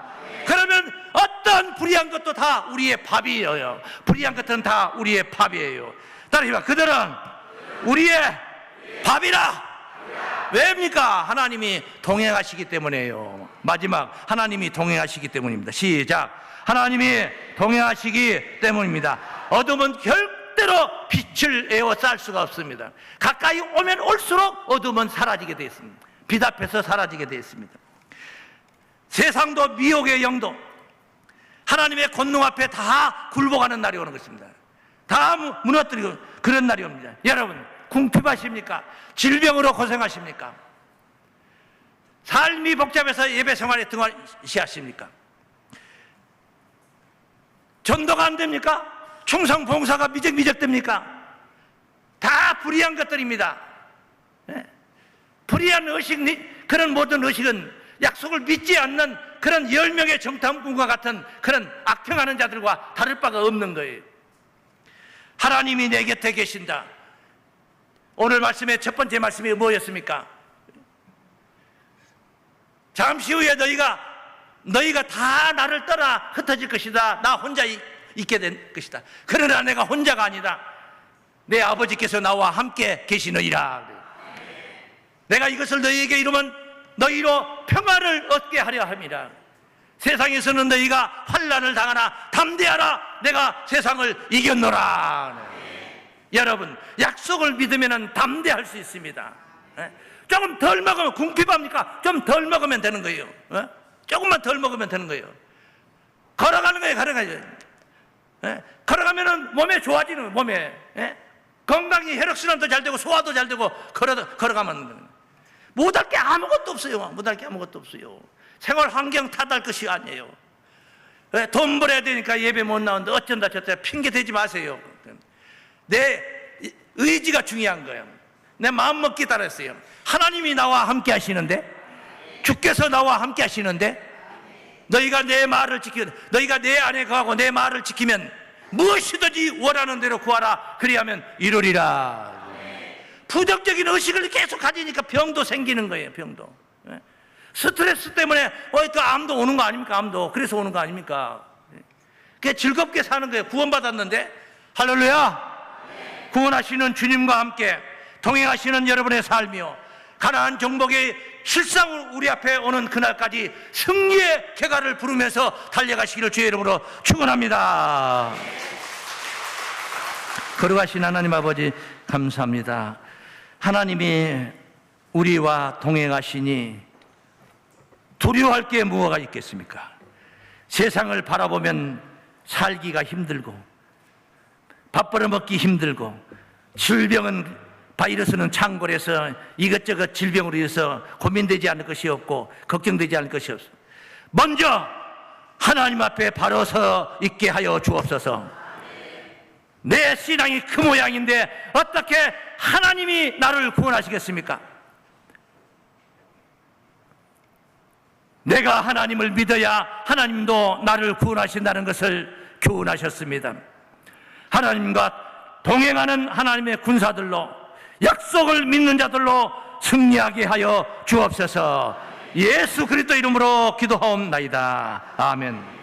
그러면 어떤 불의한 것도 다 우리의 밥이에요. 불의한 것은 다 우리의 밥이에요. 따라해봐. 그들은 우리의 밥이라. 왜입니까? 하나님이 동행하시기 때문에요. 마지막, 하나님이 동행하시기 때문입니다. 시작. 하나님이 동행하시기 때문입니다. 어둠은 절대로 빛을 에워쌀 수가 없습니다. 가까이 오면 올수록 어둠은 사라지게 되어 있습니다. 빛 앞에서 사라지게 되어 있습니다. 세상도 미혹의 영도 하나님의 권능 앞에 다 굴복하는 날이 오는 것입니다. 다 무너뜨리고 그런 날이 옵니다. 여러분, 궁핍하십니까? 질병으로 고생하십니까? 삶이 복잡해서 예배 생활에 등한시하십니까? 전도가 안 됩니까? 충성 봉사가 미적미적 됩니까? 다 불의한 것들입니다. 불의한 의식, 그런 모든 의식은 약속을 믿지 않는 그런 10명의 정탐꾼과 같은 그런 악평하는 자들과 다를 바가 없는 거예요. 하나님이 내 곁에 계신다. 오늘 말씀의 첫 번째 말씀이 뭐였습니까? 잠시 후에 너희가 다 나를 떠나 흩어질 것이다. 나 혼자 있게 될 것이다. 그러나 내가 혼자가 아니다. 내 아버지께서 나와 함께 계시느니라. 내가 이것을 너희에게 이루면 너희로 평화를 얻게 하려 함이라. 세상에서는 너희가 환난을 당하나 담대하라. 내가 세상을 이겼노라. 여러분, 약속을 믿으면 담대할 수 있습니다. 조금 덜 먹으면 궁핍합니까? 좀 덜 먹으면 되는 거예요. 조금만 덜 먹으면 되는 거예요. 걸어가는 거예요. 걸어가면 몸에 좋아지는 몸에 건강이 혈액순환도 잘 되고 소화도 잘 되고 걸어가면 못할 게 아무것도 없어요. 못할 게 아무것도 없어요. 생활 환경 탓할 것이 아니에요. 돈 벌어야 되니까 예배 못 나오는데 어쩐다 저쩐다 핑계 대지 마세요. 내 의지가 중요한 거예요. 내 마음 먹기 따랐어요. 하나님이 나와 함께 하시는데, 주께서 나와 함께 하시는데, 너희가 내 말을 너희가 내 안에 거하고 내 말을 지키면 무엇이든지 원하는 대로 구하라. 그리하면 이루리라. 부정적인 의식을 계속 가지니까 병도 생기는 거예요. 병도. 스트레스 때문에 또 암도 오는 거 아닙니까? 암도. 그래서 오는 거 아닙니까? 그게 즐겁게 사는 거예요. 구원받았는데. 할렐루야. 구원하시는 주님과 함께 동행하시는 여러분의 삶이요, 가나안 정복의 실상 우리 앞에 오는 그날까지 승리의 쾌가를 부르면서 달려가시기를 주의 이름으로 축원합니다. 걸어가신 하나님 아버지 감사합니다. 하나님이 우리와 동행하시니 두려워할 게 무엇가 있겠습니까? 세상을 바라보면 살기가 힘들고 밥 벌어먹기 힘들고 질병은 바이러스는 창궐해서 이것저것 질병으로 인해서 고민되지 않을 것이 없고 걱정되지 않을 것이 없어. 먼저 하나님 앞에 바로 서 있게 하여 주옵소서. 내 신앙이 그 모양인데 어떻게 하나님이 나를 구원하시겠습니까? 내가 하나님을 믿어야 하나님도 나를 구원하신다는 것을 교훈하셨습니다. 하나님과 동행하는 하나님의 군사들로, 약속을 믿는 자들로 승리하게 하여 주옵소서. 예수 그리스도 이름으로 기도하옵나이다. 아멘.